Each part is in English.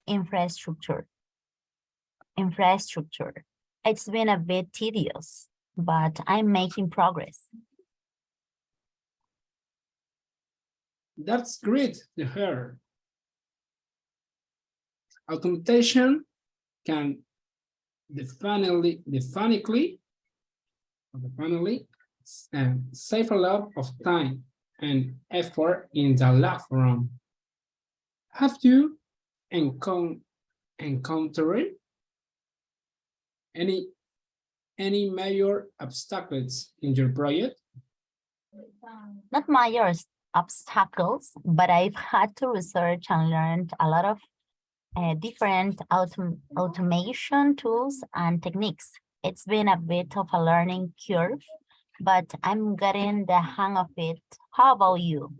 Infrastructure. It's been a bit tedious, but I'm making progress. That's great to hear. Automation can definitely save a lot of time and effort in the lab room. Have you encountered any major obstacles in your project? Not major obstacles, but I've had to research and learn a lot of different automation tools and techniques. It's been a bit of a learning curve, but I'm getting the hang of it. How about you?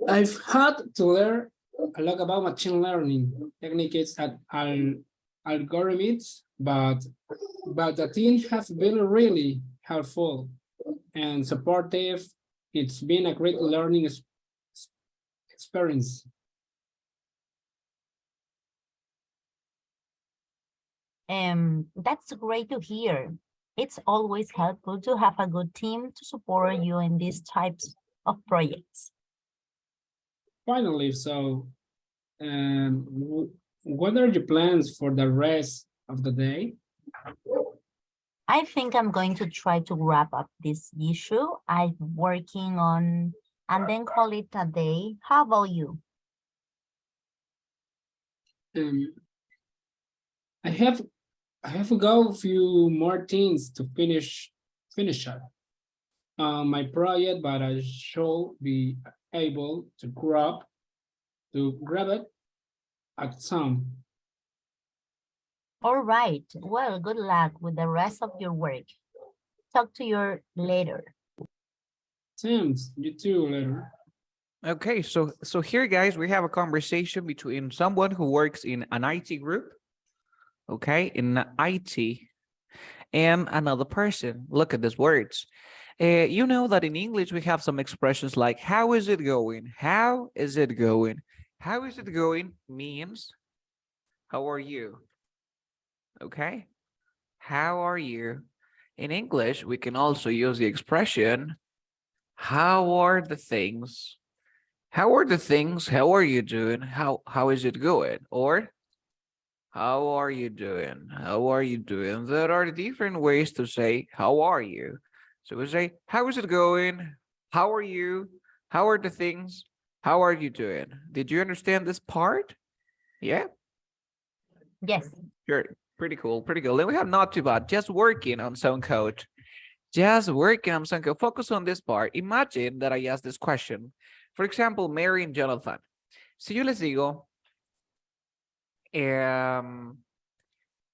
I've had to learn a lot about machine learning techniques and algorithms, but the team has been really helpful and supportive. It's been a great learning experience. That's great to hear. It's always helpful to have a good team to support you in these types of projects. Finally, so what are your plans for the rest of the day? I think I'm going to try to wrap up this issue I'm working on and then call it a day. How about you? I have got a few more things to finish up my project, but I should be able to grab it at some. All right. Well, good luck with the rest of your work. Talk to you later. Thanks. You too, later. Okay, so here, guys, we have a conversation between someone who works in an IT group, okay, in IT, and another person. Look at these words. You know that in English we have some expressions like "How is it going?" How is it going? How is it going means how are you? Okay, how are you? In English, we can also use the expression "How are the things?" How are the things? How are you doing? How is it going? Or how are you doing? How are you doing? There are different ways to say how are you. So we say, how is it going? How are you? How are the things? How are you doing? Did you understand this part? Yeah? Yes. Sure. Pretty cool. Pretty cool. Then we have not too bad. Just working on some code. Just working on some code. Focus on this part. Imagine that I ask this question. For example, Mary and Jonathan. Si yo les digo,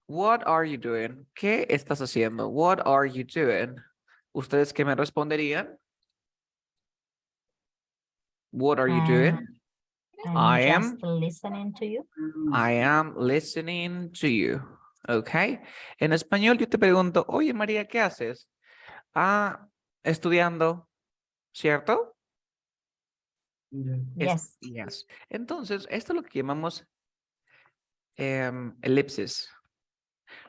what are you doing? ¿Qué estás haciendo? What are you doing? ¿Ustedes qué me responderían? What are you doing? I am listening to you. I am listening to you. Okay. En español yo te pregunto, oye María, ¿qué haces? Ah, estudiando, ¿cierto? Yes. Yes. Entonces, esto es lo que llamamos elipsis.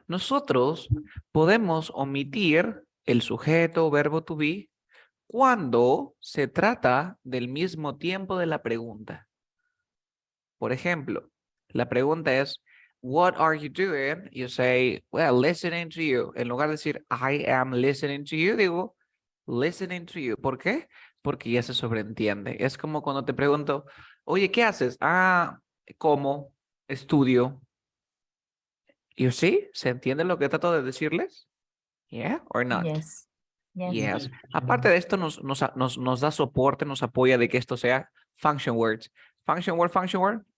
Nosotros podemos omitir el sujeto, verbo to be, cuando se trata del mismo tiempo de la pregunta. Por ejemplo, la pregunta es, what are you doing? You say, well, listening to you. En lugar de decir, I am listening to you, digo, listening to you. ¿Por qué? Porque ya se sobreentiende. Es como cuando te pregunto, oye, ¿qué haces? Ah, como, estudio. ¿You see? ¿Se entiende lo que trato de decirles? Yeah or not? Yes. Yes. Yes. Aparte de esto, nos da soporte, nos apoya de que esto sea function words. Function word,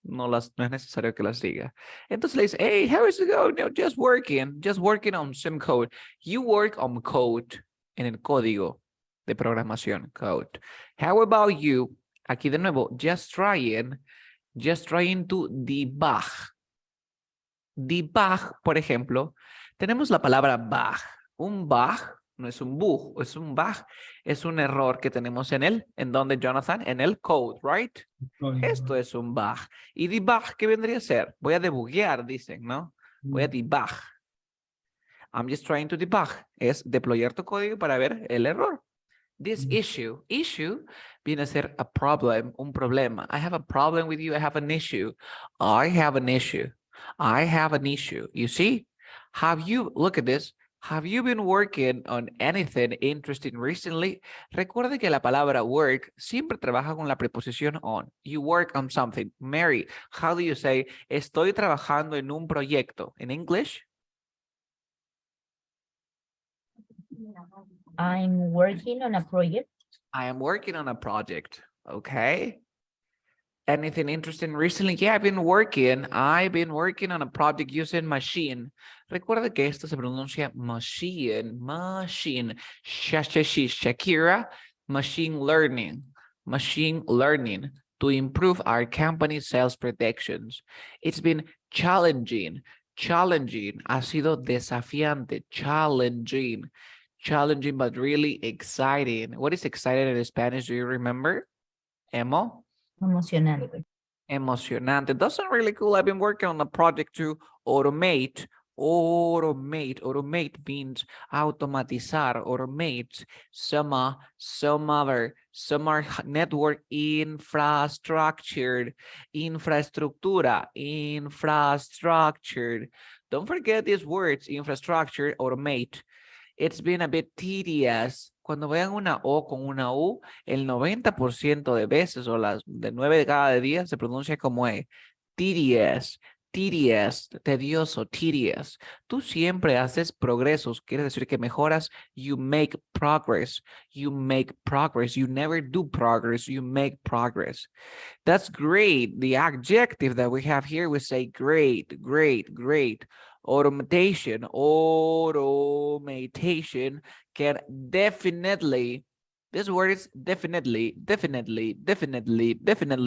no es necesario que las diga. Entonces le dice, hey, how is it going? No, just working on some code. You work on code, en el código de programación, code. How about you? Aquí de nuevo, just trying to debug. Debug, por ejemplo, tenemos la palabra bug. Un bug no es un bug, es un bug, es un error que tenemos ¿en dónde, Jonathan? En el code, right? Esto es un bug. ¿Y debug qué vendría a ser? Voy a debuguear, dicen, ¿no? Voy a debug. I'm just trying to debug. Es deployar tu código para ver el error. This issue viene a ser a problem, un problema. I have a problem with you. I have an issue. I have an issue. I have an issue. You see? Look at this. Have you been working on anything interesting recently? Recuerde que la palabra work siempre trabaja con la preposición on. You work on something. Mary, how do you say, estoy trabajando en un proyecto? In English? I'm working on a project. I am working on a project. Okay. Anything interesting recently? Yeah, I've been working on a project using machine. Recuerda que esto se pronuncia machine. Shakira, machine learning to improve our company sales predictions. It's been challenging, ha sido desafiante, challenging, but really exciting. What is exciting in Spanish? Do you remember? Emocionante. Emocionante. That's not really cool. I've been working on a project to automate. Automate means automatizar, automate some other network infrastructure. Don't forget these words, infrastructure, automate. It's been a bit tedious. Cuando vean una O con una U, el 90% de veces o las de 9 de cada 10 se pronuncia como E. Tedious, tedioso, tedious. Tú siempre haces progresos, quiere decir que mejoras. You make progress. You never do progress. You make progress. That's great. The adjective that we have here, we say great. Automation can definitely, this word is definitely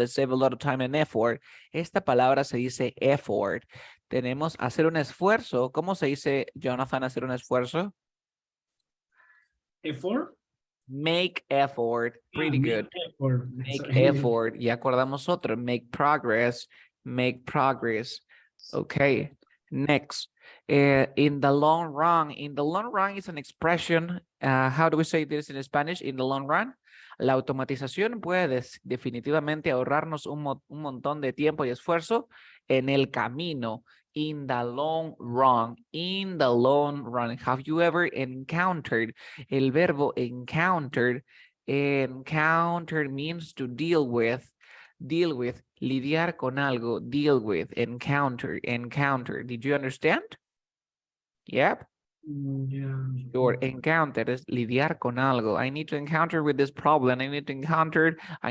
save a lot of time and effort. Esta palabra se dice effort. Tenemos hacer un esfuerzo. ¿Cómo se dice, Jonathan, hacer un esfuerzo? Effort. Make effort. Pretty good. Make effort. Y acordamos otro. Make progress. Okay. Next. In the long run. In the long run is an expression. How do we say this in Spanish? In the long run. La automatización puede definitivamente ahorrarnos un montón de tiempo y esfuerzo en el camino. In the long run. Have you ever encountered? El verbo encountered. Encounter means to deal with, lidiar con algo, deal with, encounter. Did you understand? Yep. Yeah. Your encounter is lidiar con algo. I need to encounter with this problem. I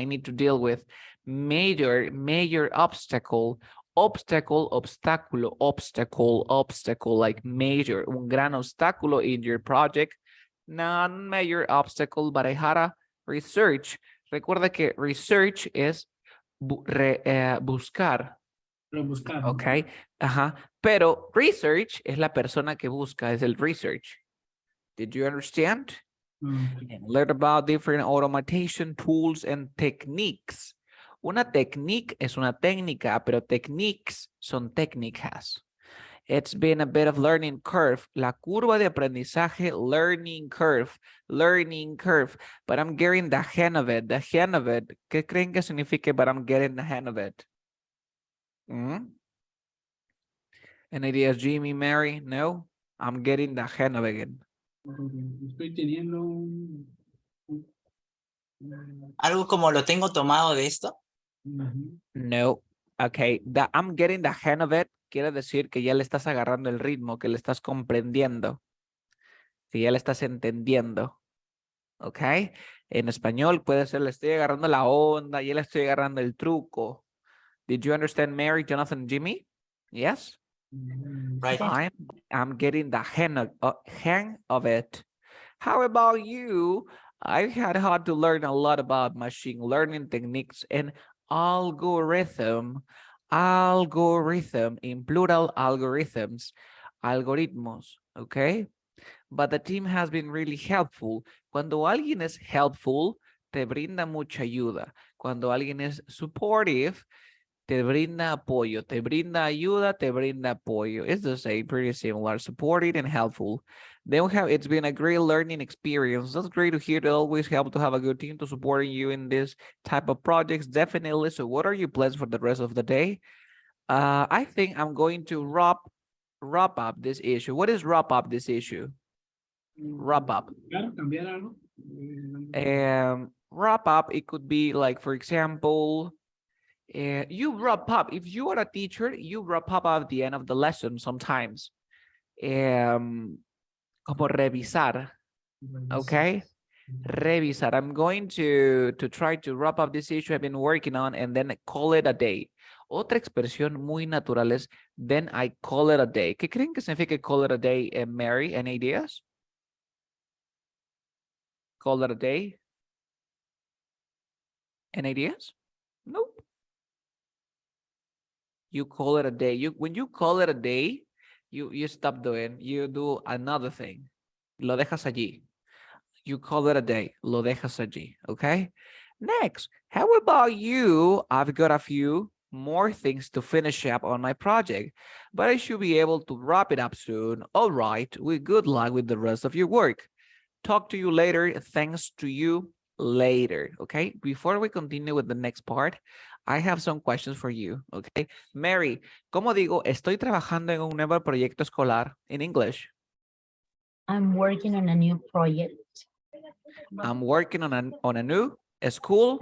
need to deal with major obstacle, obstáculo, like major, un gran obstáculo in your project. Non-major obstacle, but I had a research. Recuerda que research es buscar. Ok, ajá. Pero research es la persona que busca, es el research. Did you understand? And learn about different automation tools and techniques. Una technique es una técnica, pero techniques son técnicas. It's been a bit of learning curve. La curva de aprendizaje, learning curve. But I'm getting the hang of it. ¿Qué creen que significa but I'm getting the hang of it? Any ideas, Jimmy, Mary? No? I'm getting the hang of it. Estoy teniendo Algo como lo tengo tomado de esto. No. Okay, I'm getting the hang of it quiere decir que ya le estás agarrando el ritmo, que le estás comprendiendo, que ya le estás entendiendo. ¿Ok? En español puede ser le estoy agarrando la onda, ya le estoy agarrando el truco. Did you understand, Mary, Jonathan, Jimmy? Yes? Right. I'm getting the hang of it. How about you? I had to learn a lot about machine learning techniques and algorithm, in plural, algorithms, algoritmos, okay? but the team has been really helpful. Cuando alguien es helpful, te brinda mucha ayuda. Cuando alguien es supportive, te brinda apoyo. Te brinda ayuda, te brinda apoyo. It's the same, pretty similar, supportive and helpful. Then we have, it's been a great learning experience. That's great to hear. It always help to have a good team to supporting you in this type of projects, definitely. So what are your plans for the rest of the day? I think I'm going to wrap up this issue. What is wrap up this issue? Wrap up. Cambiar algo. Wrap up, it could be like, for example, you wrap up. If you are a teacher, you wrap up at the end of the lesson sometimes. Como revisar, okay? Revisar. I'm going to try to wrap up this issue I've been working on and then call it a day. Otra expresión muy natural es then I call it a day. ¿Qué creen que significa call it a day, Mary? Any ideas? Call it a day? Any ideas? Nope. You call it a day. When you call it a day, you stop doing, you do another thing. Lo dejas allí. You call it a day. Lo dejas allí. Okay? Next, how about you? I've got a few more things to finish up on my project, but I should be able to wrap it up soon. All right. With good luck with the rest of your work. Talk to you later. Thanks to you later. Okay? Before we continue with the next part, I have some questions for you. Okay? Mary, ¿cómo digo estoy trabajando en un nuevo proyecto escolar in English? I'm working on a new project. I'm working on a new school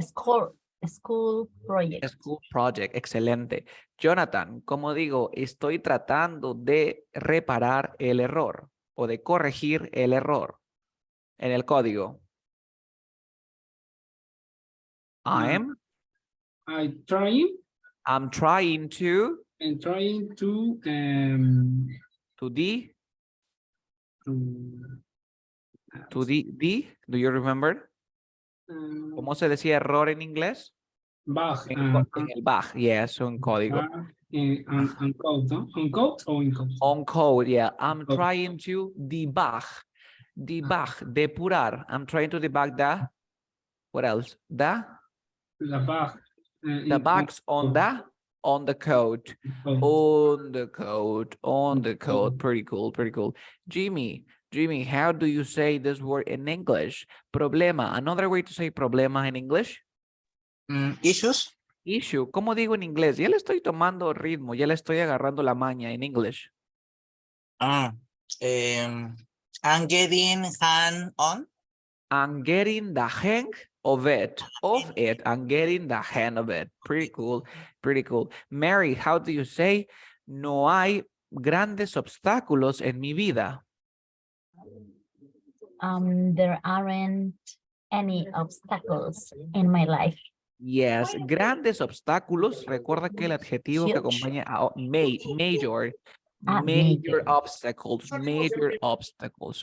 School project. School project. Excelente. Jonathan, ¿cómo digo? Estoy tratando de reparar el error o de corregir el error en el código. I'm trying to and trying to do you remember? ¿Cómo se decía error en inglés? bug, En el bug, yes, un código. on code, ¿no? On code o in code? On code, yeah. I'm Code. trying to debug, depurar. I'm trying to debug the, what else? The bug. bugs on the code. On the code. Pretty cool. Jimmy, how do you say this word in English? Problema. Another way to say problema in English? Issues. Issue. ¿Cómo digo en inglés? Ya le estoy tomando ritmo, ya le estoy agarrando la maña en English. I'm getting hand on. I'm getting the hang of it. I'm getting the hang of it. Pretty cool. Mary, how do you say no hay grandes obstáculos en mi vida? There aren't any obstacles in my life. Yes, grandes obstáculos. Recuerda que el adjetivo que Huge. acompaña a major Major. obstacles,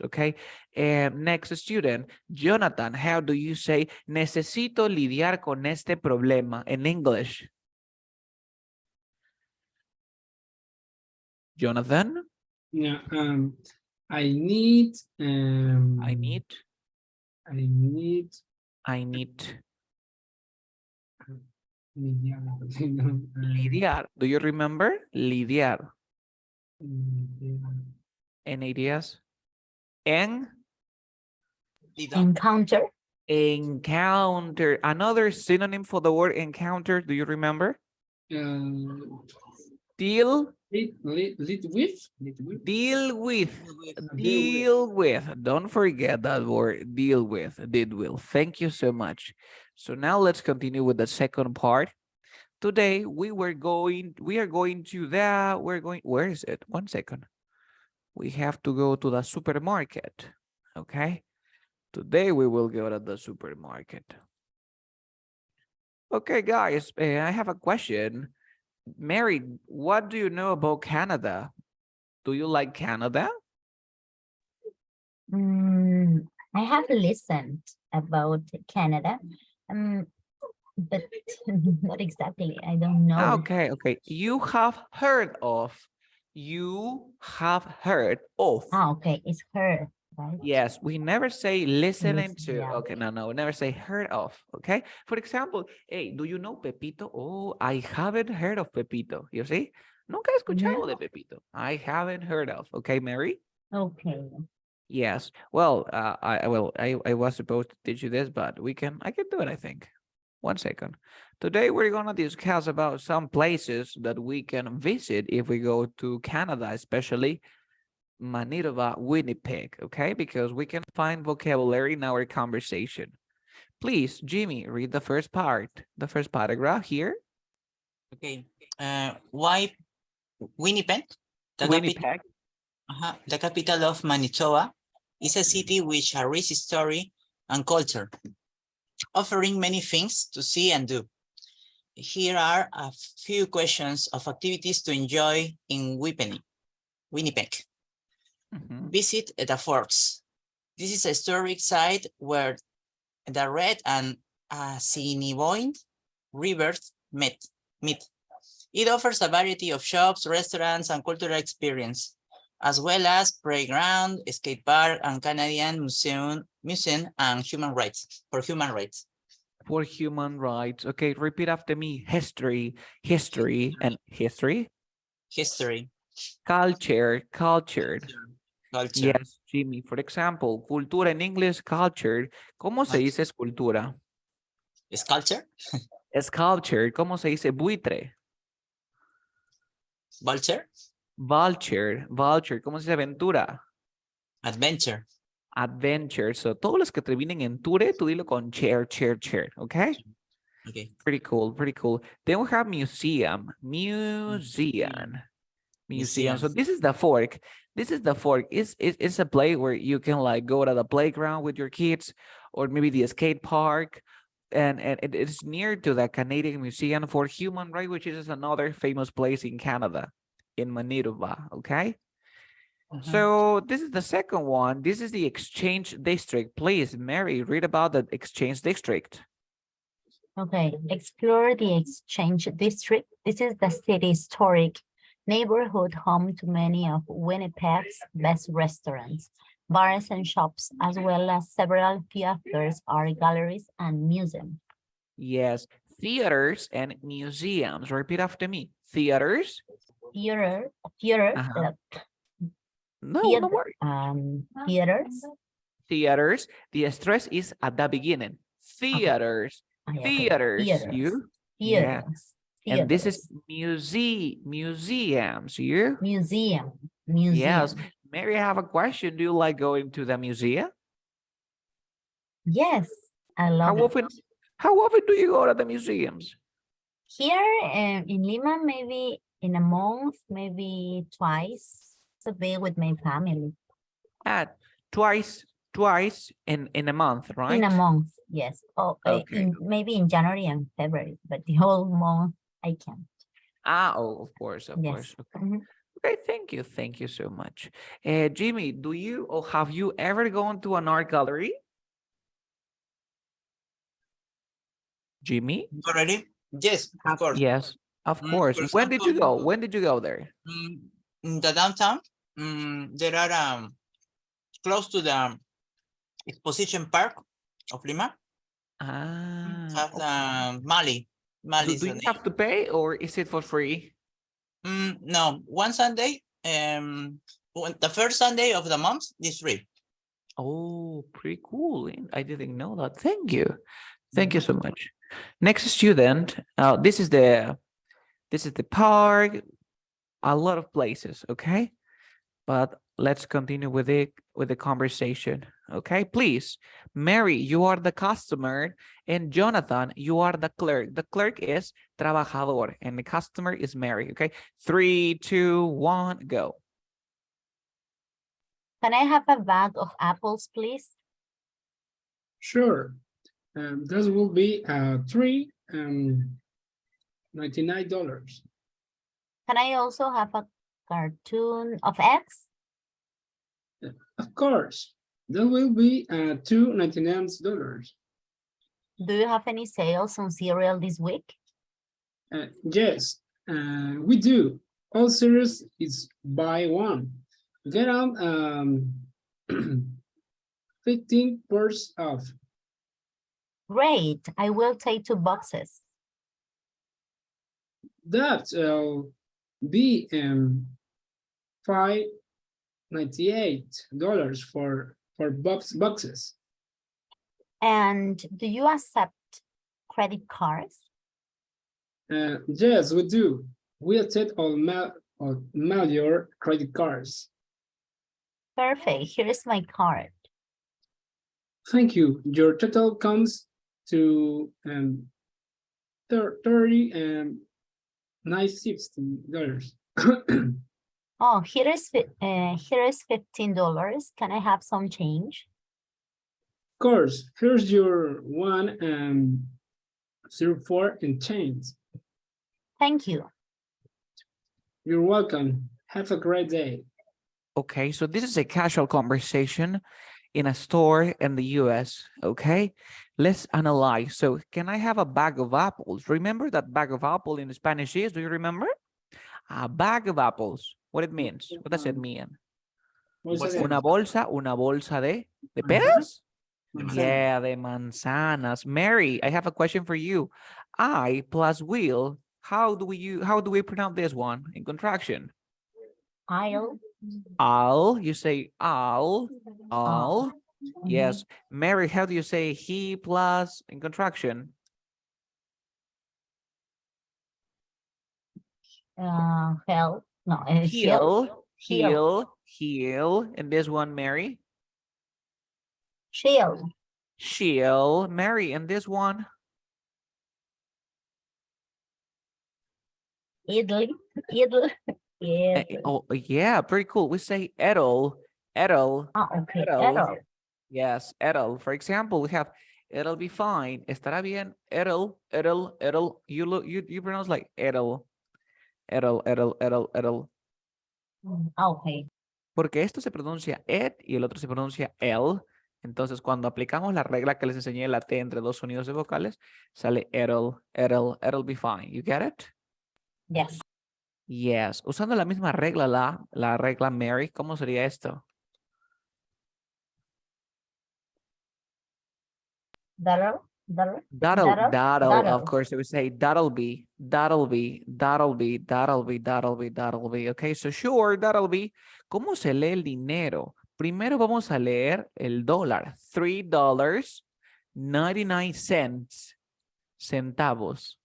okay? Next student, Jonathan, how do you say necesito lidiar con este problema en English? Jonathan? Yeah, I need lidiar. Do you remember? Lidiar. Any ideas? Encounter. Encounter. Another synonym for the word encounter. Do you remember? Deal with. Don't forget that word. Deal with. Thank you so much. So now let's continue with the second part. Today where is it? 1 second. We have to go to the supermarket. Okay. Today we will go to the supermarket. Okay, guys, I have a question. Mary, what do you know about Canada? Do you like Canada? I have listened about Canada, but not exactly. I don't know. Okay. You have heard of. Okay, it's her. right? Yes, we never say listening Listen, to. yeah. Okay, no, we never say heard of. Okay. For example, hey, do you know Pepito? Oh, I haven't heard of Pepito. You see? Nunca he escuchado de Pepito. I haven't heard of. Okay, Mary? Okay. Yes. Well, I was supposed to teach you this, but I can do it, I think. 1 second. Today we're gonna discuss about some places that we can visit if we go to Canada, especially Manitoba, Winnipeg, okay? Because we can find vocabulary in our conversation. Please, Jimmy, read the first paragraph here. Okay. Why Winnipeg? The capital, Winnipeg. the capital of Manitoba is a city with a rich history and culture, offering many things to see and do. Here are a few questions of activities to enjoy in Winnipeg. Visit the forts. This is a historic site where the Red and Assiniboine rivers meet. It offers a variety of shops, restaurants, and cultural experience, as well as playground, skate park, and Canadian museum and human rights. For human rights. Okay, repeat after me. History, and history. History. Culture. Culture. Yes, Jimmy. For example, cultura en English, culture. ¿Cómo se dice escultura? Sculpture. Sculpture. ¿Cómo se dice buitre? Vulture. Vulture. ¿Cómo se dice aventura? Adventure. Adventure. So, todos los que terminen en ture, tú dilo con chair. Okay? Okay. Pretty cool. Then we have museum. So this is the fork. It's a place where you can like go to the playground with your kids, or maybe the skate park, and it's near to the Canadian Museum for Human Rights, which is another famous place in Canada, in Manitoba. Okay. So this is the second one. This is the Exchange District. Please, Mary, read about the Exchange District. Okay, explore the Exchange District. This is the city's historic neighborhood home to many of Winnipeg's best restaurants, bars and shops, as well as several theaters, art galleries, and museums. Yes, theaters and museums. Repeat after me. Theaters. Theater, No, theater, no worry. theaters. Theaters. The stress is at the beginning. Theaters. Okay. Theaters. You? Yeah. Theaters. And this is museums. You? Museum. Yes. Mary, I have a question. Do you like going to the museum? Yes, I love it. How often do you go to the museums? Here in Lima, maybe in a month, maybe twice a day with my family. Twice in a month, right? In a month, yes. Oh, okay. Maybe in January and February, but the whole month I can't. Of course. Yes. Okay. Okay, thank you so much. Jimmy, have you ever gone to an art gallery? Jimmy? Already? Yes, of course. Yes, of course. When did you go? When did you go there? In the downtown, there are close to the exposition park of Lima. Mali. Do you have to pay, or is it for free? No, one Sunday, the first Sunday of the month is free. Oh, pretty cool. I didn't know that. Thank you. Thank you so much. Next student. This is the park. A lot of places, okay? But let's continue with the conversation. Okay, please. Mary, you are the customer, and Jonathan, you are the clerk. The clerk is trabajador, and the customer is Mary. Okay, 3, 2, 1, go. Can I have a bag of apples, please? Sure. This will be $3.99. Can I also have a cartoon of eggs? Of course. That will be $2.99. Do you have any sales on cereal this week? Yes, we do. All cereals is buy one. Get on 15% off. Great. I will take 2 boxes. That'll be $5.98 for boxes. And do you accept credit cards? Yes, we do. We accept all major credit cards. Perfect. Here is my card. Thank you. Your total comes to $30.60. Oh, here is $15. Can I have some change? Of course, here's your 104 and change. Thank you. You're welcome. Have a great day. Okay, so this is a casual conversation in a store in the US, okay? Let's analyze. So can I have a bag of apples? Remember that bag of apple in Spanish is, do you remember? A bag of apples. What it means? What does it mean? Una bolsa de peras? Yeah, de manzanas. Mary, I have a question for you. I plus will, how do we pronounce this one in contraction? I'll. You say I'll. Yes. Mary, how do you say he plus in contraction? Hell. No, Heal. And this one, Mary? She'll. Mary, and this one? Idle. Oh, yeah, pretty cool. We say ettle. Okay. Ettle. Yes, ettle. For example, we have it'll be fine. Estará bien. Ettle. You pronounce like ettle. Okay. Porque esto se pronuncia et y el otro se pronuncia el. Entonces, cuando aplicamos la regla que les enseñé, la T entre dos sonidos de vocales, sale it'll be fine. You get it? Yes. Yes. Usando la misma regla, la regla Mary, ¿cómo sería esto? That'll. Of course, we say that'll be. Okay, so sure, that'll be. ¿Cómo se lee el dinero? Primero vamos a leer el dólar. $3.99 centavos.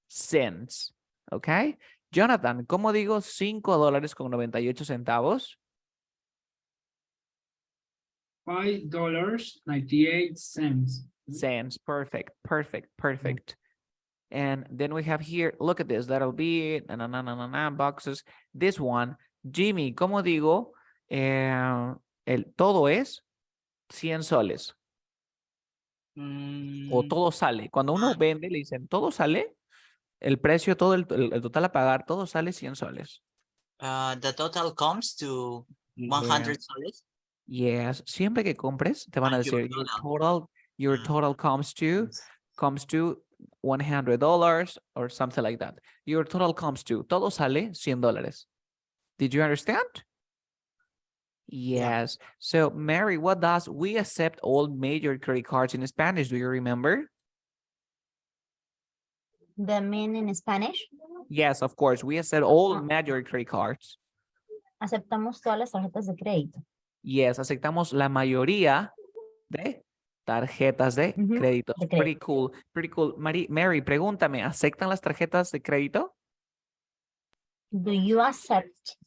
Cents. Okay. Jonathan, ¿cómo digo $5.98? $5.98. Cents. Perfect. And then we have here, look at this, that'll be boxes. This one, Jimmy, ¿cómo digo? El todo es 100 soles. O todo sale. Cuando uno vende, le dicen, todo sale. El precio, todo el total a pagar, todo sale 100 soles. The total comes to 100 soles. Yes. Siempre que compres, te van a decir, your total comes to $100 or something like that. Your total comes to, todo sale $100. Did you understand? Yes. Yeah. So, Mary, what does we accept all major credit cards in Spanish? Do you remember? The meaning in Spanish? Yes, of course. We accept all major credit cards. Aceptamos todas las tarjetas de crédito. Yes, aceptamos la mayoría de tarjetas de crédito. Pretty cool. Mary, pregúntame, ¿aceptan las tarjetas de crédito? Do you accept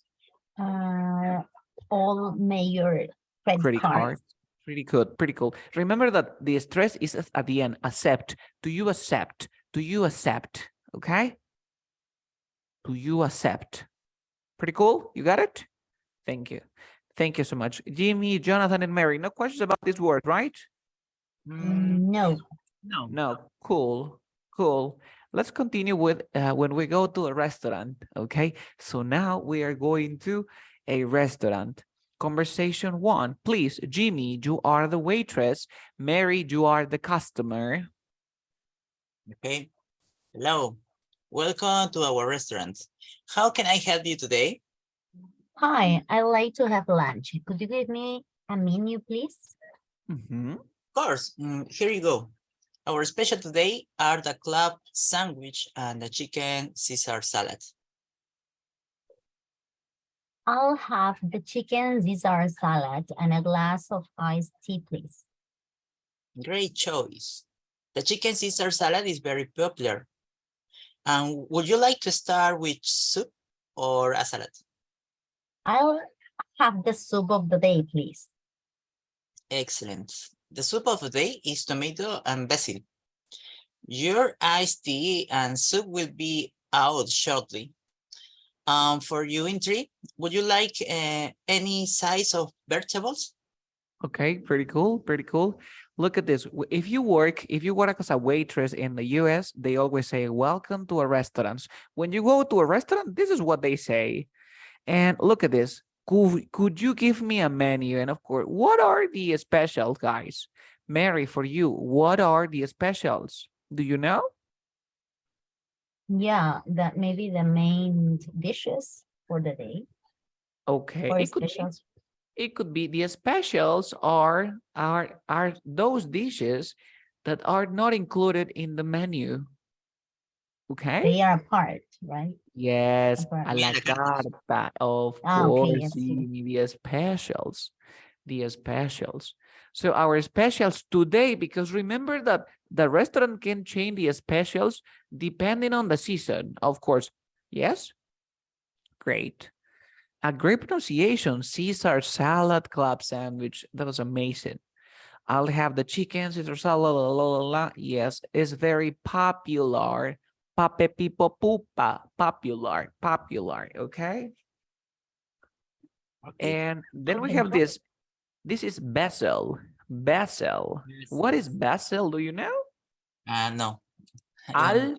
all major credit cards? Pretty cool. Remember that the stress is at the end. Accept. Do you accept? Okay? Do you accept? Pretty cool. You got it? Thank you so much. Jimmy, Jonathan, and Mary, no questions about this word, right? No. Cool. Let's continue with when we go to a restaurant. Okay, so now we are going to a restaurant. Conversation 1, please. Jimmy, you are the waitress. Mary, you are the customer. Okay. Hello. Welcome to our restaurant. How can I help you today? Hi, I'd like to have lunch. Could you give me a menu, please? Mhm. Of course, here you go. Our special today are the club sandwich and the chicken Caesar salad. I'll have the chicken Caesar salad and a glass of iced tea, please. Great choice. The chicken Caesar salad is very popular. And would you like to start with soup or a salad? I'll have the soup of the day, please. Excellent. The soup of the day is tomato and basil. Your iced tea and soup will be out shortly. For you in three, would you like any size of vegetables? Okay, pretty cool, pretty cool. Look at this. If you work as a waitress in the US, they always say, welcome to a restaurant. When you go to a restaurant, this is what they say. And look at this. Could you give me a menu? And of course, what are the specials, guys? Mary, for you, what are the specials? Do you know? Yeah, that may be the main dishes for the day Okay, or it could be. specials. It could be the specials are those dishes that are not included in the menu. Okay. They are apart, right? Yes, Apart. a la carta, of Okay, course, yes. sí, the specials, the specials. So our specials today, because remember that the restaurant can change the specials depending on the season, of course. Yes, great. A great pronunciation, Caesar salad club sandwich. That was amazing. I'll have the chicken Caesar salad. La, la, la, la. Yes, it's very popular. Pape pipo pupa. Popular. Popular. Okay. Okay. And then we have this. This is basil. Basil. What is basil? Do you know? No. Alba.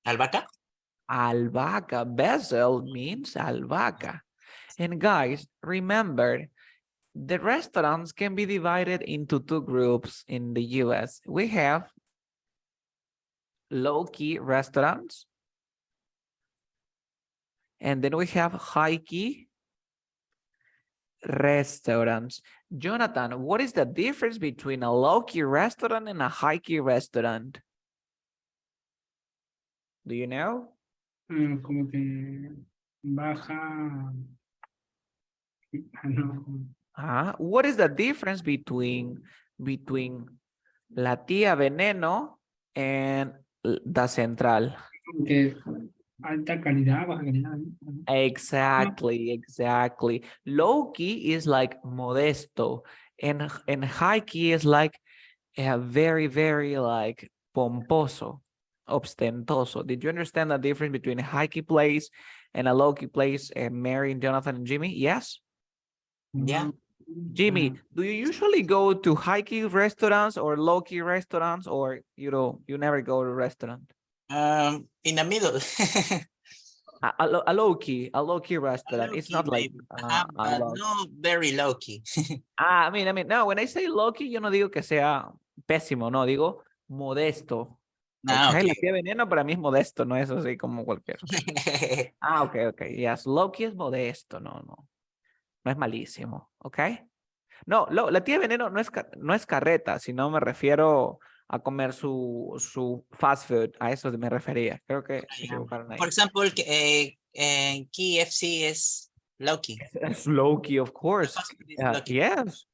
Albahaca? Albahaca. Basil means albahaca. And guys, remember, the restaurants can be divided into two groups in the US. We have low-key restaurants, and then we have high-key restaurants. Jonathan, what is the difference between a low-key restaurant and a high-key restaurant? Do you know? Como que baja. No. What is the difference between La Tía Veneno and the Central? Como que alta calidad, baja calidad. Exactly, exactly. Low key is like modesto, and high key is like very, very like pomposo, ostentoso. Did you understand the difference between a high key place and a low key place? Mary and Jonathan and Jimmy, yes. Yeah. Jimmy, do you usually go to high key restaurants or low key restaurants, or you never go to restaurant? In the middle. A low key restaurant. It's not like but no very low key. I mean, no, when I say low key, yo no digo que sea pésimo, no, digo modesto. Okay, La Tía Veneno para mí es modesto, no es así como cualquier. Okay. Yes, low key es modesto, no es malísimo, okay. No, La Tía Veneno no es carreta, sino me refiero a comer su fast food, a eso me refería. Creo que se equivocaron ahí. For example, KFC es low key. Es low key, of course. Yes.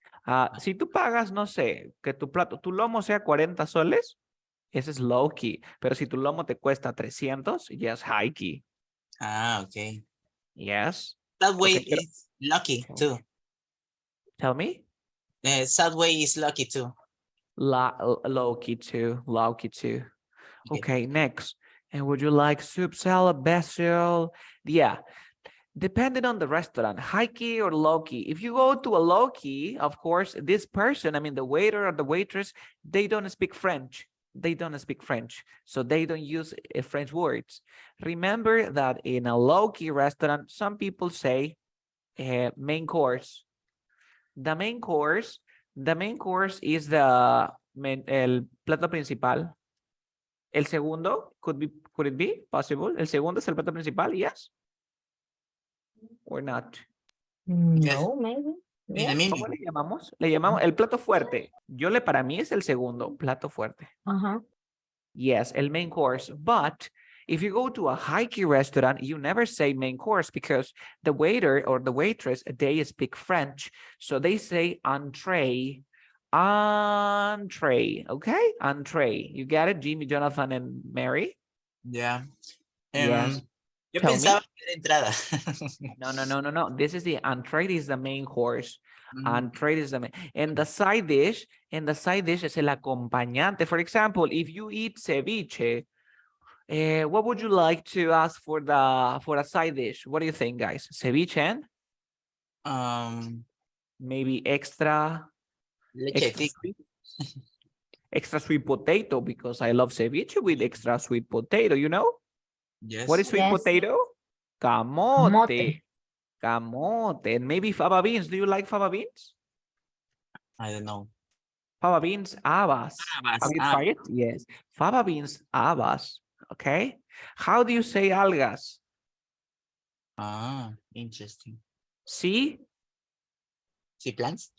Si tú pagas, no sé, que tu lomo sea 40 soles, ese es low key. Pero si tu lomo te cuesta 300, ya es high key. Okay. Yes. Subway is lucky too. Tell me? Subway is lucky too. Low key too. Low key too. Okay, next. And would you like soup, salad, basil? Yeah. Depending on the restaurant, high key or low key. If you go to a low key, of course, this person, I mean, the waiter or the waitress, they don't speak French. They don't speak French, so they don't use French words. Remember that in a low key restaurant, some people say main course. The main course is el plato principal. El segundo, could it be possible? El segundo es el plato principal, yes? Or not? No, maybe. In the Yes. ¿Cómo menu. le llamamos? Le llamamos el plato fuerte. Para mí es el segundo, plato fuerte. Uh-huh. Yes, el main course. But if you go to a high-key restaurant, you never say main course because the waiter or the waitress, they speak French. So they say entree, entree, okay? Entree. You get it, Jimmy, Jonathan, and Mary? Yeah. Yes. Yo Tell me. pensaba que era entrada. No. This is the entree is the main course. Mm. Entree is the main. And the side dish, is el acompañante. For example, if you eat ceviche, what would you like to ask for a side dish? What do you think, guys? Ceviche and maybe extra Leche sweet, extra sweet potato because I love ceviche with extra sweet potato. You know Yes. what is sweet Yes. potato? Camote. Camote. And maybe fava beans. Do you like fava beans? I don't know. Fava beans, habas. Habas, Have you ah. tried it? Yes. Fava beans, habas. Okay. How do you say algas? Ah, interesting. See? Sea plants?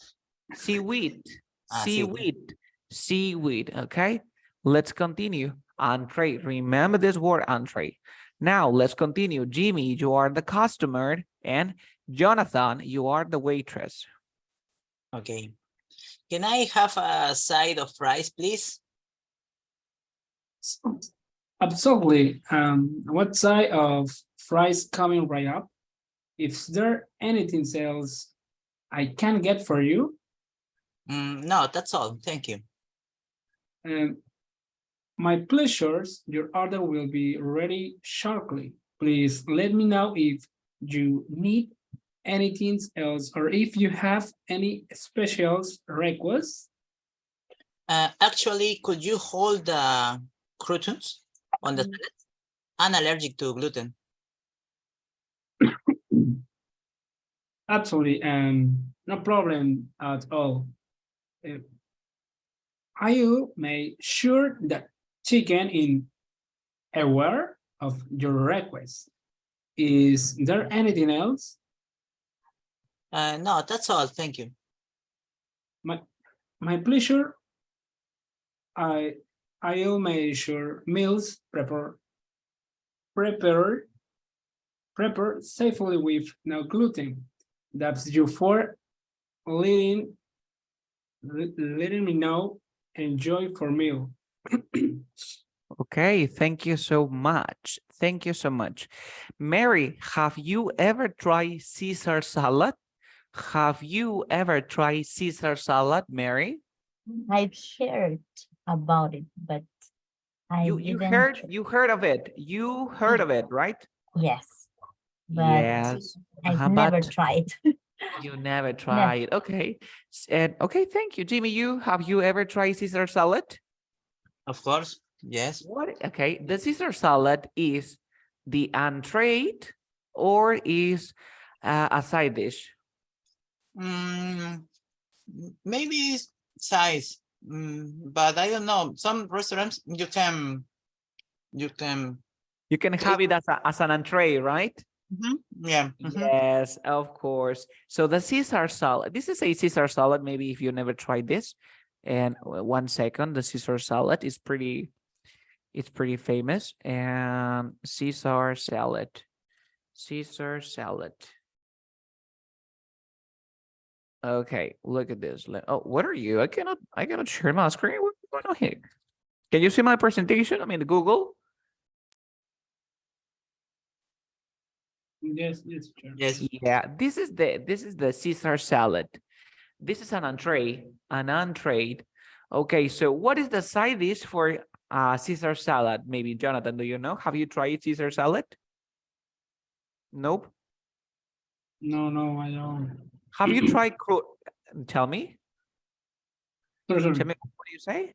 Seaweed. Ah, Seaweed. Seaweed. Okay. Let's continue. Entree. Remember this word, entree. Now let's continue. Jimmy, you are the customer, and Jonathan, you are the waitress. Okay. Can I have a side of fries, please? Absolutely. What side of fries coming right up? Is there anything else I can get for you? No, that's all. Thank you. My pleasures. Your order will be ready shortly. Please let me know if you need anything else or if you have any special requests. Actually, could you hold the croutons on the salad? I'm allergic to gluten. Absolutely, no problem at all. I will make sure that chicken in aware of your request. Is there anything else? No, that's all. Thank you. My pleasure. I'll make sure meals prepared safely with no gluten. That's you for letting me know. Enjoy for meal. Okay, thank you so much. Thank you so much. Mary, have you ever tried Caesar salad? Have you ever tried Caesar salad, Mary? I've heard about it, but I You didn't. heard of it. You heard of it, right? Yes, but Yes. I've never but tried. you never tried. Okay. And okay, thank you. Jimmy, have you ever tried Caesar salad? Of course. Yes. What? Okay, the Caesar salad is the entree or is a side dish? Maybe size, but I don't know. Some restaurants you can have it as an entree, right? Yeah. Yes, of course. So the Caesar salad, this is a Caesar salad. Maybe if you never tried this, and 1 second, the Caesar salad is pretty famous. And Caesar salad. Okay, look at this. Oh, what are you? I cannot share my screen. What's going on here? Can you see my presentation? I mean, the Google. Yes, sure. Yes. Yeah, this is the Caesar salad. This is an entree. Okay, so what is the side dish for Caesar salad? Maybe Jonathan, do you know? Have you tried Caesar salad? Nope. No, I don't. Have you tried tell me? Sorry. Tell me, what do you say?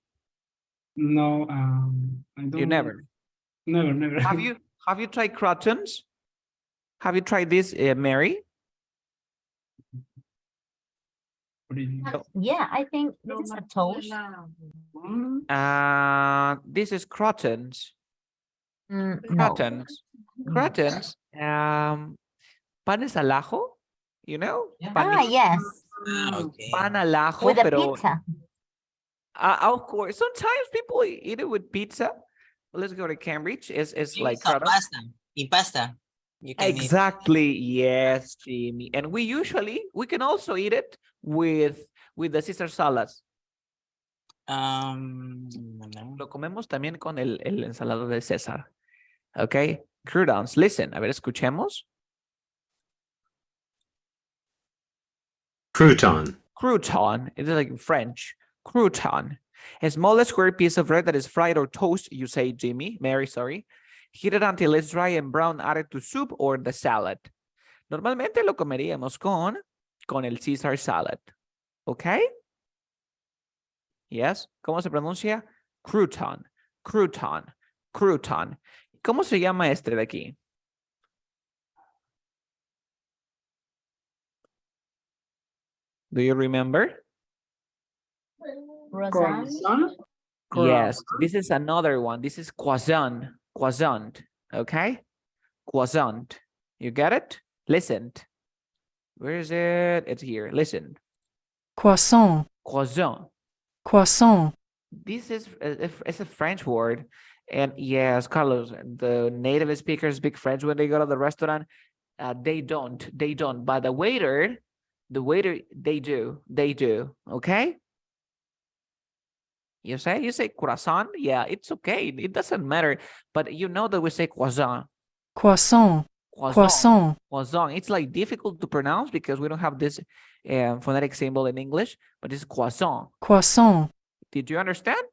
No, I don't. You never. Never. Have you tried croutons? Have you tried this, Mary? Yeah, I think this is a toast. This is croutons. No. Croutons. Panes al ajo, you know? Yes. Okay. Pan al ajo, With a pero pizza. of course, sometimes people eat it with pizza. Let's go to Cambridge. It's Maybe like some croutons. pasta. In pasta, you can eat. Exactly. Yes, Jimmy. And we can also eat it with the Caesar salads. No. Lo comemos también con el ensalado de César. Okay. Croutons. Listen. A ver, escuchemos. Crouton. Crouton. It is like in French. Crouton. A small square piece of bread that is fried or toast, you say, Mary, sorry. Heated until it's dry and brown, added to soup or the salad. Normalmente lo comeríamos con el Caesar salad. ¿Ok? Yes. ¿Cómo se pronuncia? Crouton. Crouton. Crouton. ¿Cómo se llama este de aquí? Do you remember? Roseanne. Croissant? Yes, this is another one. This is croissant. Croissant. Okay? Croissant. You get it? Listen. Where is it? It's here. Listen. Croissant, Croissant. croissant, This is it's a French word. And yes, Carlos, the native speakers speak French when they go to the restaurant. They don't. But the waiter, they do. Okay? You say croissant? Yeah, it's okay. It doesn't matter. But you know that we say croissant. croissant, croissant, Croissant. It's like difficult to pronounce because we don't have this phonetic symbol in English, but it's croissant. croissant, Did you understand?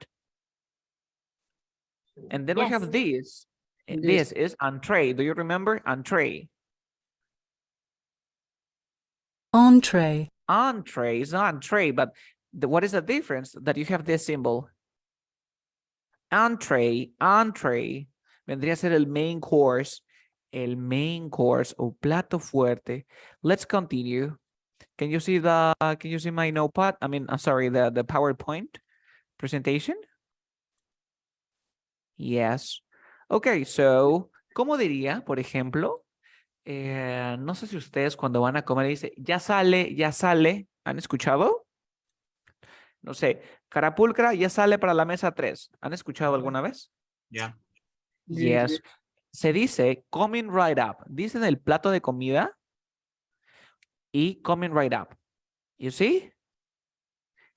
And then we have this. And This. this is entree. Do you remember? Entree. entree, Entree is not entree, but what is the difference? That you have this symbol. Entree vendría a ser el main course o plato fuerte. Let's continue. Can you see my notepad? I mean, I'm sorry, the PowerPoint presentation? Yes. Okay, so, ¿cómo diría, por ejemplo? No sé si ustedes cuando van a comer dice, ya sale. ¿Han escuchado? No sé, Carapulcra ya sale para la mesa 3. ¿Han escuchado alguna vez? Yeah. Yes. Se dice coming right up. Dicen el plato de comida y coming right up. You see?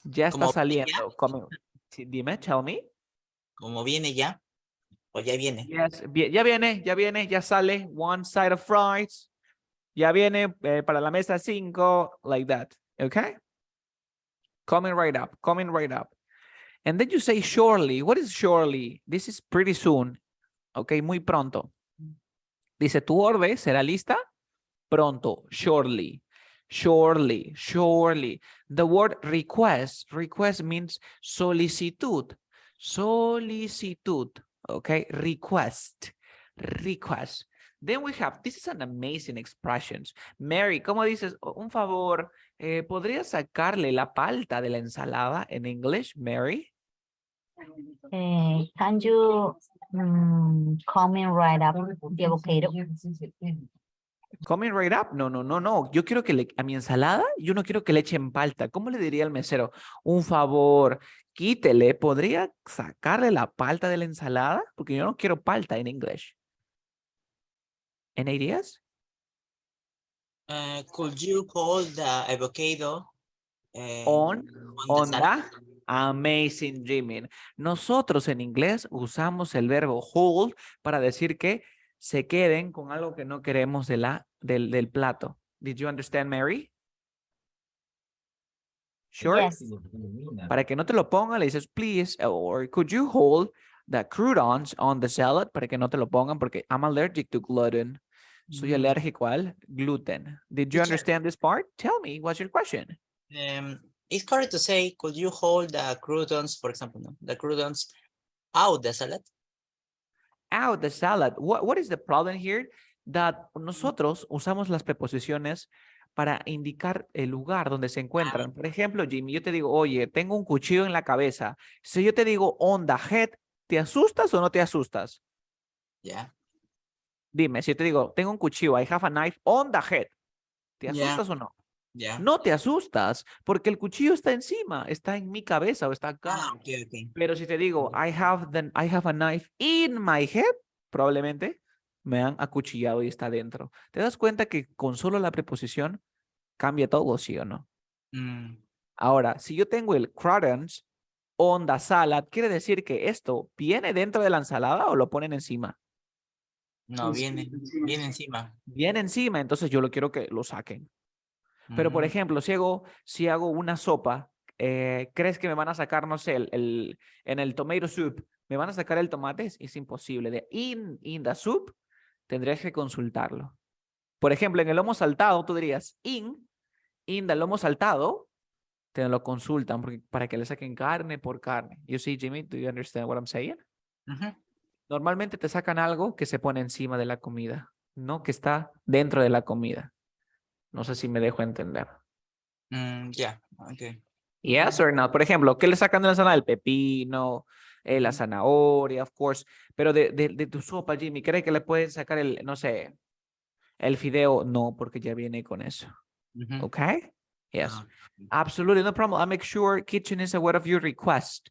Ya está ¿Como saliendo. Sí, dime, tell me. Como viene ya. O ya viene. Yes, ya viene, ya sale. One side of fries. Ya viene para la mesa 5, like that. Okay? Coming right up. And then you say surely. What is surely? This is pretty soon. Okay, muy pronto. Dice, tu orden será lista pronto. Surely. The word request means solicitud. Okay, request. Then we have, this is an amazing expression. Mary, ¿cómo dices? Un favor, ¿podrías sacarle la palta de la ensalada en English, Mary? Can you coming right up the avocado? Coming right up. No. Yo quiero que a mi ensalada, yo no quiero que le echen palta. ¿Cómo le diría al mesero? Un favor, quítele. ¿Podría sacarle la palta de la ensalada? Porque yo no quiero palta en English. Any ideas? Could you hold the avocado On the salad? the amazing dreaming. Nosotros en inglés usamos el verbo hold para decir que se queden con algo que no queremos del plato. Did you understand, Mary? Sure. Yes. Para que no te lo pongan, le dices, please, or could you hold the croutons on the salad? Para que no te lo pongan, porque I'm allergic to gluten. Soy alérgico al gluten. Did you Teacher. understand this part? Tell me, what's your question? It's correct to say, could you hold the croutons, for example, the croutons out the salad? Out the salad. What is the problem here? That nosotros usamos las preposiciones para indicar el lugar donde se encuentran. Por ejemplo, Jimmy, yo te digo, oye, tengo un cuchillo en la cabeza. Si yo te digo on the head, ¿te asustas o no te asustas? Yeah. Dime, si yo te digo, tengo un cuchillo, I have a knife on the head, ¿te asustas o no? Ya. No te asustas porque el cuchillo está encima, está en mi cabeza o está acá. Ah, ok, ok. Pero si te digo, I have a knife in my head, probablemente me han acuchillado y está dentro. ¿Te das cuenta que con solo la preposición cambia todo, sí o no? Mm, Ahora, si yo tengo el croutons on the salad, ¿quiere decir que esto viene dentro de la ensalada o lo ponen encima? no, viene encima. Viene encima, entonces yo lo quiero que lo saquen. Pero, por Mm, ejemplo, si hago una sopa, ¿crees que me van a sacar, no sé, en el tomato soup, me van a sacar el tomate? Es imposible. De in the soup, tendrías que consultarlo. Por ejemplo, en el lomo saltado, tú dirías in the lomo saltado, te lo consultan para que le saquen carne por carne. You see, Jimmy, do you understand what I'm saying? ujú. Normalmente te sacan algo que se pone encima de la comida, no que está dentro de la comida. No sé si me dejo entender. Ya, ok. Yes or no. Por ejemplo, ¿qué le sacan de la ensalada? El pepino, la zanahoria, of course. Pero de tu sopa, Jimmy, ¿cree que le pueden sacar el, no sé, el fideo? No, porque ya viene con eso. Ujú. Okay? Yes. Ah, Absolutely, no problem. I'll make sure kitchen is aware of your request.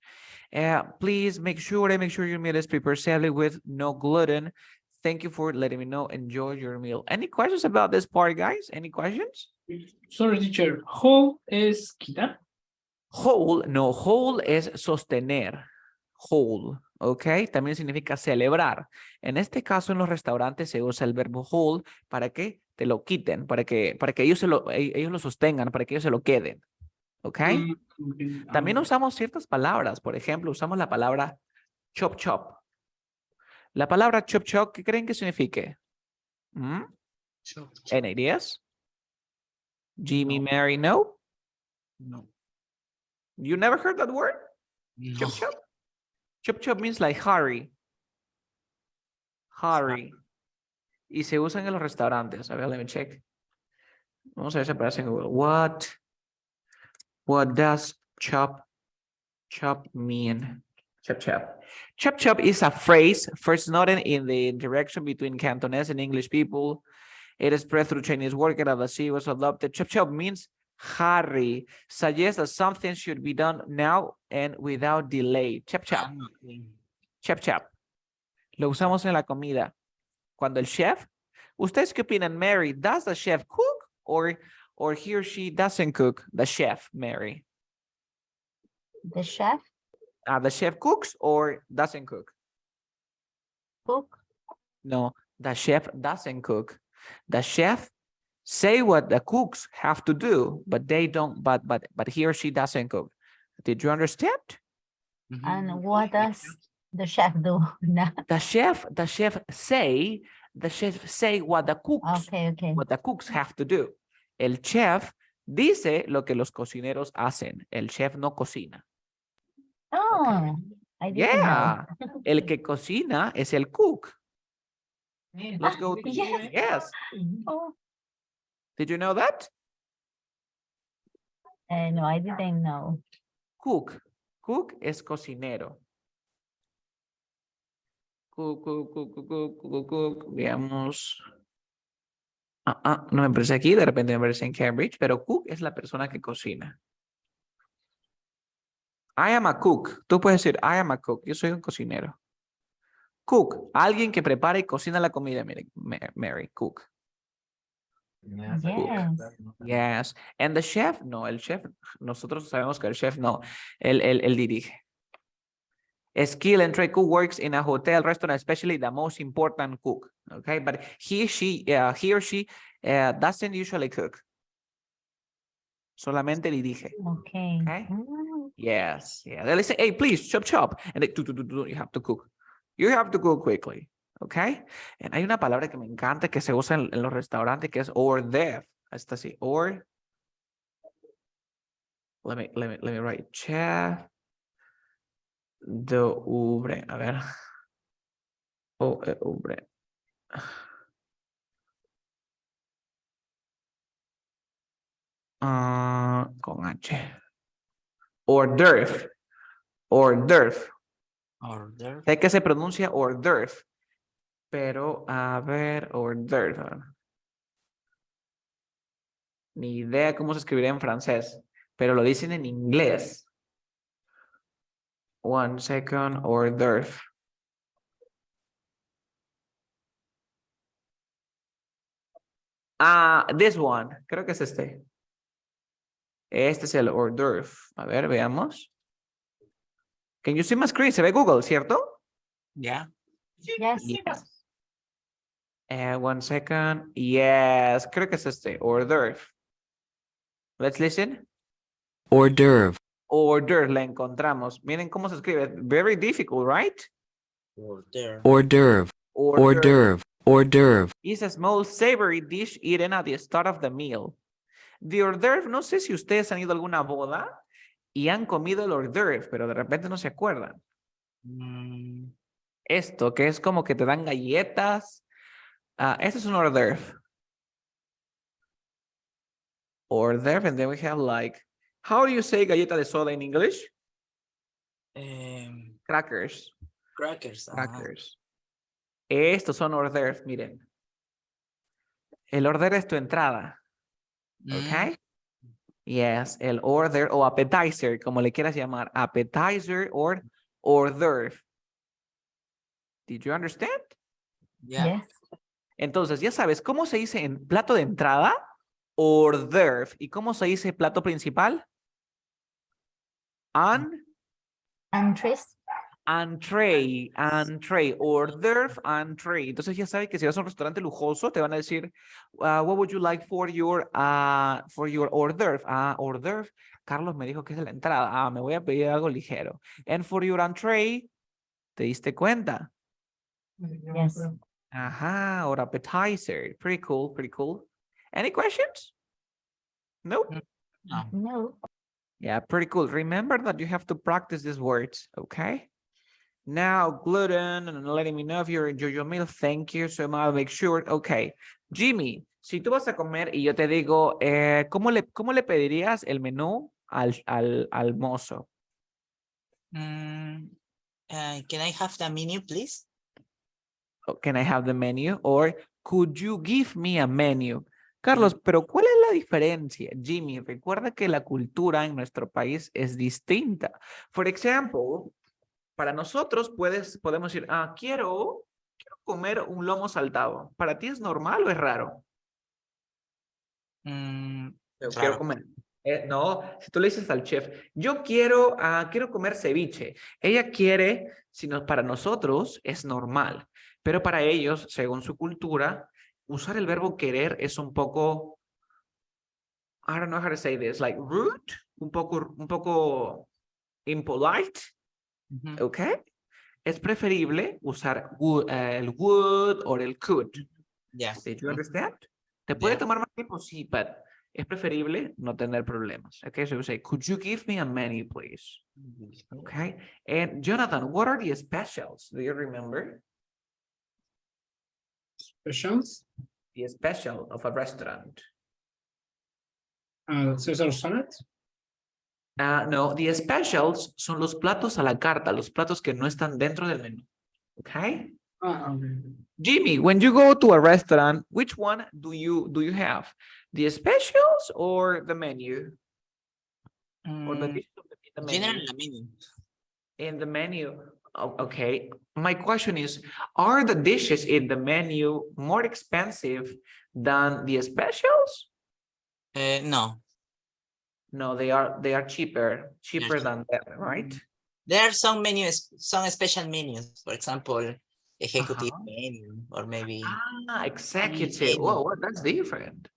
Please make sure your meal is prepared safely with no gluten. Thank you for letting me know. Enjoy your meal. Any questions about this part, guys? Any questions? Sorry, teacher. Hold es quitar. Whole, no, whole es sostener. Whole, ¿ok? También significa celebrar. En este caso, en los restaurantes se usa el verbo hold para que te lo quiten, para que ellos ellos lo sostengan, para que ellos se lo queden, ¿ok? Okay. También usamos ciertas palabras. Por ejemplo, usamos la palabra chop chop. La palabra chop chop, ¿qué creen que signifique? ¿Mm? chop, chop. Any ideas? Jimmy, No, Mary, no? no, You never heard that word? no. Chop chop? Chop chop means like hurry. Hurry. Y se usan en los restaurantes. A ver, let me check. Vamos a ver si aparece en Google. What does chop mean? Chop chop. Chop chop is a phrase first noted in the interaction between Cantonese and English people. It is spread through Chinese work and as it was adopted. Chop chop means hurry. Suggests that something should be done now and without delay. Chop chop. Ah, ok. Chop chop. Lo usamos en la comida. Cuando el chef, ¿ustedes qué opinan, Mary? Does the chef cook or he or she doesn't cook? The chef, Mary. The chef The chef cooks or doesn't cook? cook. No, the chef doesn't cook. The chef say what the cooks have to do, but they don't. But he or she doesn't cook. Did you understand? Ujú. And what does the chef do? No. The chef say what the cooks Okay. what the cooks have to do. El chef dice lo que los cocineros hacen. El chef no cocina. Oh, I didn't know. Yeah. El que cocina es el cook. Let's go. Yes. Yes. Oh, Did you know that? no, I didn't know. Cook. Cook es cocinero. Cook. Veamos. No me aparece aquí, de repente me aparece en Cambridge, pero cook es la persona que cocina. I am a cook. Tú puedes decir, I am a cook. Yo soy un cocinero. Cook, alguien que prepara y cocina la comida, Mary, cook. Yes. Yes. And the chef, no, el chef, nosotros sabemos que el chef no, él dirige. Skill and trade cook works in a hotel, restaurant, especially the most important cook. Okay, but he or she doesn't usually cook. Solamente dirige. Okay. Okay. Yes. Yeah. They say, hey, please chop. And they, you have to cook. You have to cook quickly. Okay. And hay una palabra que me encanta que se usa en los restaurantes que es hors d'oeuvre. Hasta así. Or. Let me write chef d'oeuvre. A ver. Oeuvre. Con H. Hors d'oeuvre. Hors d'oeuvre. Order. Sé que se pronuncia hors d'oeuvre. Pero, a ver, hors d'oeuvre. Ni idea cómo se escribiría en francés, pero lo dicen en inglés. One second, hors d'oeuvre. Ah, this one. Creo que es este. Este es el hors d'oeuvre. A ver, veamos. Can you see my screen? Se ve Google, ¿cierto? Yeah. Yes. Yes. One second. Yes, creo que es este. Hors d'oeuvre. Let's listen. hors d'oeuvre, Hors d'oeuvre, la encontramos. Miren cómo se escribe. Very difficult, right? Or there. hors d'oeuvre, Hors hors d'oeuvre d'oeuvre, hors d'oeuvre, is a small savory dish eaten at the start of the meal. The hors d'oeuvre, no sé si ustedes han ido a alguna boda y han comido el hors d'oeuvre, pero de repente no se acuerdan. Mm, Esto, que es como que te dan galletas. Este es un hors d'oeuvre. Hors d'oeuvre, and then we have like, how do you say galleta de soda in English? Crackers. crackers. Crackers. Estos son hors d'oeuvre, miren. El hors d'oeuvre es tu entrada. Okay? Yes, el hors d'oeuvre o appetizer, como le quieras llamar. Appetizer or hors d'oeuvre. Did you understand? Yeah. Yes. Entonces, ya sabes, ¿cómo se dice en plato de entrada? Hors d'oeuvre. ¿Y cómo se dice plato principal? Entries. Entree, entree, hors d'oeuvre, entree. Entonces ya sabes que si vas a un restaurante lujoso, te van a decir, what would you like for your hors d'oeuvre? Hors d'oeuvre. Carlos me dijo que es la entrada. Me voy a pedir algo ligero. And for your entree, ¿te diste cuenta? Yes. Ajá, or appetizer. Pretty cool, pretty cool. Any questions? No? No. No. Yeah, pretty cool. Remember that you have to practice these words, okay? Now, gluten, and letting me know if you enjoy your meal. Thank you so much. Make sure. Okay. Jimmy, si tú vas a comer y yo te digo, cómo le pedirías el menú al mozo? Can I have the menu, please? Can I have the menu? Or could you give me a menu? Carlos, pero ¿cuál es la diferencia? Jimmy, recuerda que la cultura en nuestro país es distinta. For example, para nosotros podemos decir, quiero comer un lomo saltado. ¿Para ti es normal o es raro? Yo quiero Claro. comer. No, si tú le dices al chef, yo quiero comer ceviche. Ella quiere, para nosotros es normal, pero para ellos, según su cultura, usar el verbo querer es un poco, I don't know how to say this, like rude, un poco impolite, ¿ok? Es preferible usar el would o el could. Yeah. Did you understand? Te puede Yeah. tomar más tiempo, sí, but es preferible no tener problemas. Okay, so we say, could you give me a menu, please? Okay, and Jonathan, what are the specials? Do you remember? Specials? The special of a restaurant. Caesar salad? No, the specials son los platos a la carta, los platos que no están dentro del menú. Okay? Okay. Jimmy, when you go to a restaurant, which one do you have? The specials or the menu? Or the dish in the menu? General menu. In the menu. Okay. My question is, are the dishes in the menu more expensive than the specials? No. No, they are cheaper than that, right? There are some menus, some special menus. For example, executive menu, or maybe Executive. Menu. Whoa, that's different.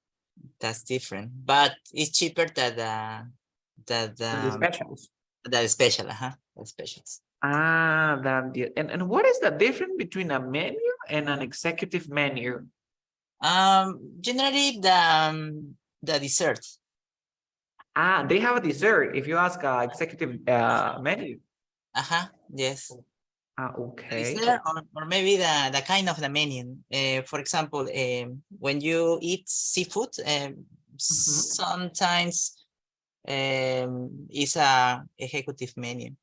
That's different. But it's cheaper than The the specials. special, the specials. And what is the difference between a menu and an executive menu? Generally the dessert. They have a dessert if you ask executive menu. Yes. Okay. Dessert or maybe the kind of the menu. For example, when you eat seafood, sometimes it's a executive menu.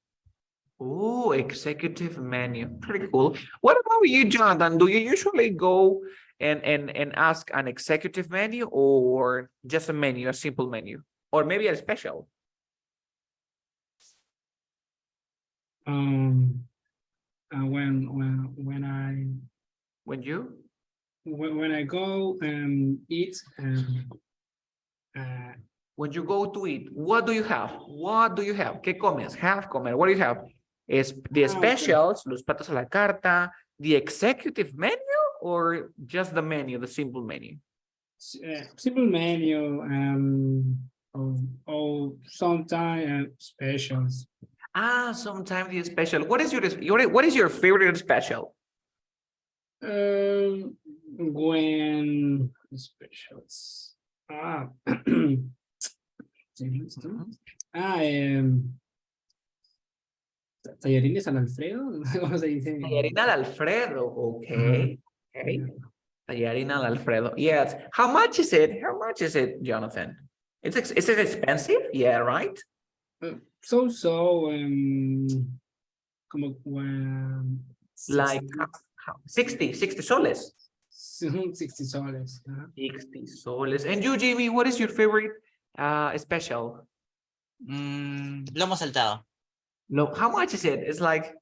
Oh, executive menu. Pretty cool. What about you, Jonathan? Do you usually go and ask an executive menu or just a menu, a simple menu, or maybe a special? When I go and eat When you go to eat, what do you have? What do you have? ¿Qué comes? Have, comer. What do you have? Is the okay. specials, los platos a la carta, the executive menu, or just the menu, the simple menu? simple menu or sometimes specials. Sometimes the special. What is your favorite special? When specials. Tallarines San Alfredo, ¿cómo se dice? Tallarina de Alfredo. Okay. Okay. Yeah. Tallarina de Alfredo. Yes. How much is it? How much is it, Jonathan? Is it expensive? Yeah, right? So como Like 60 soles. 60 soles. 60 soles. And you, Jimmy, what is your favorite special? Lomo saltado. No, how much is it? It's like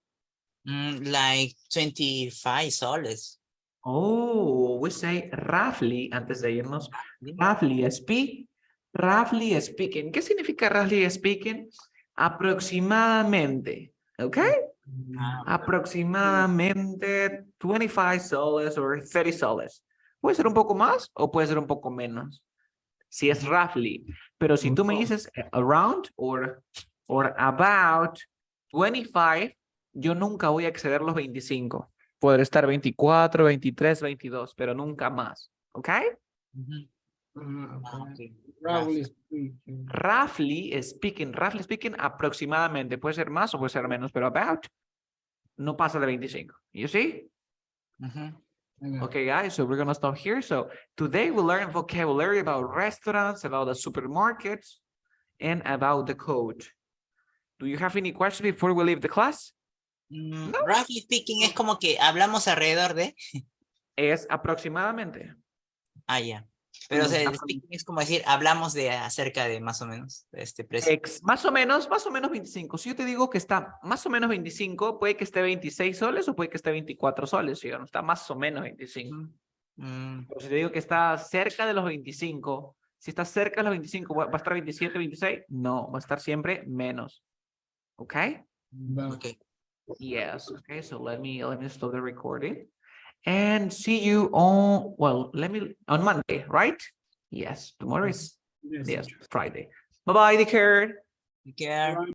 Like 25 soles. oh, we say roughly antes de irnos. Roughly speaking. ¿Qué significa roughly speaking? Aproximadamente. Okay? Aproximadamente 25 soles or 30 soles. Puede ser un poco más o puede ser un poco menos. Si es roughly. Pero si tú me dices around or about 25, yo nunca voy a exceder los 25. Podré estar 24, 23, 22, pero nunca más. ¿Ok? Okay. Roughly speaking. Roughly speaking, aproximadamente. Puede ser más o puede ser menos, pero about no pasa de 25. You see? Okay, guys, so we're going to stop here. So today we learn vocabulary about restaurants, about the supermarkets, and about the code. Do you have any questions before we leave the class? No. Roughly speaking es como que hablamos alrededor de. Es aproximadamente. Ya. Pero o sea, el speaking es como decir, hablamos de acerca de más o menos este precio. Más o menos 25. Si yo te digo que está más o menos 25, puede que esté 26 soles o puede que esté 24 soles, ¿sí? No está más o menos 25. Pero si te digo que está cerca de los 25, si está cerca de los 25, ¿va a estar 27, 26? No, va a estar siempre menos. Okay? Okay. Yes. Okay, so let me stop the recording. And see you on, on Monday, right? Yes, tomorrow is, yes, Friday. Bye-bye, take care. Take care.